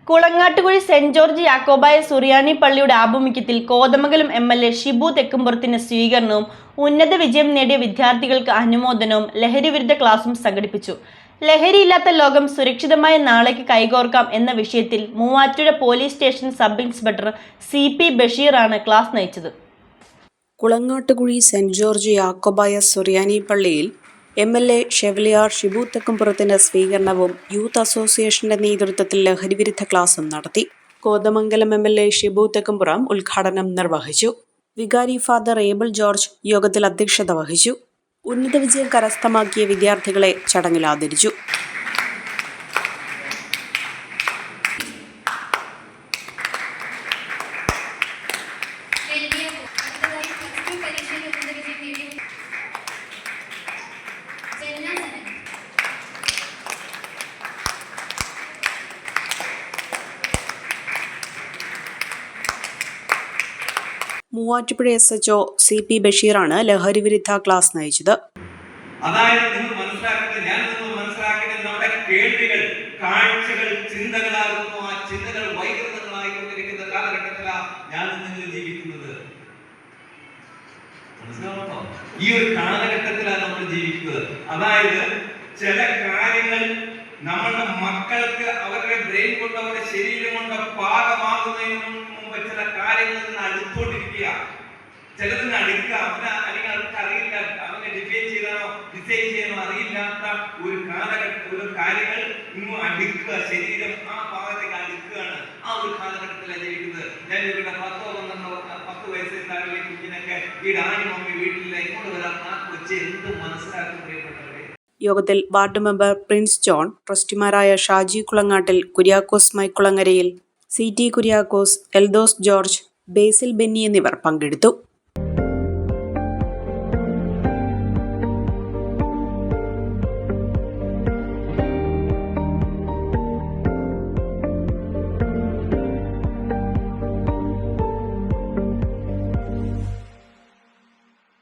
Kulangattukuzhi saint George Yakobaya സുറിയാനി പള്ളിയുടെ ആഭിമുഖ്യത്തിൽ Kothamangalam MLA Shibu തെക്കുംപുറത്തിന് സ്വീകരണവും ഉന്നത വിജയം നേടിയ വിദ്യാർത്ഥികൾക്ക് അനുമോദനവും ലഹരിവിരുദ്ധ ക്ലാസും സംഘടിപ്പിച്ചു. ലഹരിയില്ലാത്ത ലോകം സുരക്ഷിതമായ നാളേക്ക് കൈകോർക്കാം എന്ന വിഷയത്തിൽ Muvattupuzha police station sub inspector CP ബഷീറാണ് ക്ലാസ് നയിച്ചത്. കുളങ്ങാട്ടുകുഴി സെന്റ് ജോർജ് യാക്കോബായ സുറിയാനി പള്ളിയിൽ MLA ഷെവലിയാർ ഷിബു തെക്കുംപുറത്തിന് സ്വീകരണവും യൂത്ത് അസോസിയേഷന്റെ നേതൃത്വത്തിൽ ലഹരിവിരുദ്ധ ക്ലാസും നടത്തി. കോതമംഗലം MLA ഷിബു തെക്കുംപുറം ഉദ്ഘാടനം നിർവഹിച്ചു. വികാരി ഫാദർ ഏബിൾ ജോർജ് യോഗത്തിൽ അധ്യക്ഷത വഹിച്ചു. ഉന്നത വിജയം കരസ്ഥമാക്കിയ വിദ്യാർത്ഥികളെ ചടങ്ങിൽ ആദരിച്ചു. മൂവാറ്റുപുഴ SHO CP ബഷീറാണ് ലഹരിവിരുദ്ധ ക്ലാസ് നയിച്ചത്. അതായത് നിങ്ങൾ മനസ്സിലാക്കേണ്ടത്, ഞാൻ നിങ്ങൾ മനസ്സിലാക്കേണ്ടത് നമ്മുടെ കേൾവികൾ കാഴ്ചകൾ ചിന്തകളാകുന്നു. ആ ചിന്തകൾ വൈകൃതങ്ങളായിക്കൊണ്ടിരിക്കുന്ന കാലഘട്ടത്തിലാണ് ഞാൻ നിങ്ങൾ ജീവിക്കുന്നത്. മനസ്സിലാവുന്നുണ്ടോ? ഈ ഒരു കാലഘട്ടത്തിലാണ് നമ്മൾ ജീവിക്കുന്നത്. അതായത് ചില കാര്യങ്ങൾ നമ്മളുടെ മക്കൾക്ക് അവരുടെ ബ്രെയിൻ കൊണ്ട് അവരുടെ ശരീരം കൊണ്ട് പാകമാകുന്നതിന് മുമ്പ് ചില കാര്യങ്ങളിൽ നിന്ന് അടുത്തോണ്ടിരിക്കുക. ചിലതിന് അടുക്കുക, അല്ലെങ്കിൽ അവർക്ക് അറിയില്ല, അവനെ ഡിഫൈൻ ചെയ്താണോ ഡിസൈൻ ചെയ്യാനോ അറിയില്ലാത്ത ഒരു ഒരു കാര്യങ്ങൾ ഇന്നും അടുക്കുക, ശരീരം ആ ഭാഗത്തേക്ക് അടുക്കുകയാണ്. ആ ഒരു കാലഘട്ടത്തിലാണ് ജീവിക്കുന്നത്. ഞാൻ ഇവരുടെ 10 വയസ്സിൽ താഴെ കുഞ്ഞിനൊക്കെ ഈ ഡാനി മമ്മി വീട്ടിലില്ല, ഇങ്ങോട്ട് വരാൻ നാക്ക് വെച്ച് എന്ത് മനസ്സിലാക്കി പ്രിയപ്പെട്ടവരെ. യോഗത്തിൽ വാർഡ് മെമ്പർ പ്രിൻസ് ജോൺ, ട്രസ്റ്റിമാരായ ഷാജി കുളങ്ങാട്ടിൽ, കുര്യാക്കോസ് മൈക്കുളങ്ങരയിൽ, CT Kuriakose, Eldhose George, Basil Benny എന്നിവർ പങ്കെടുത്തു.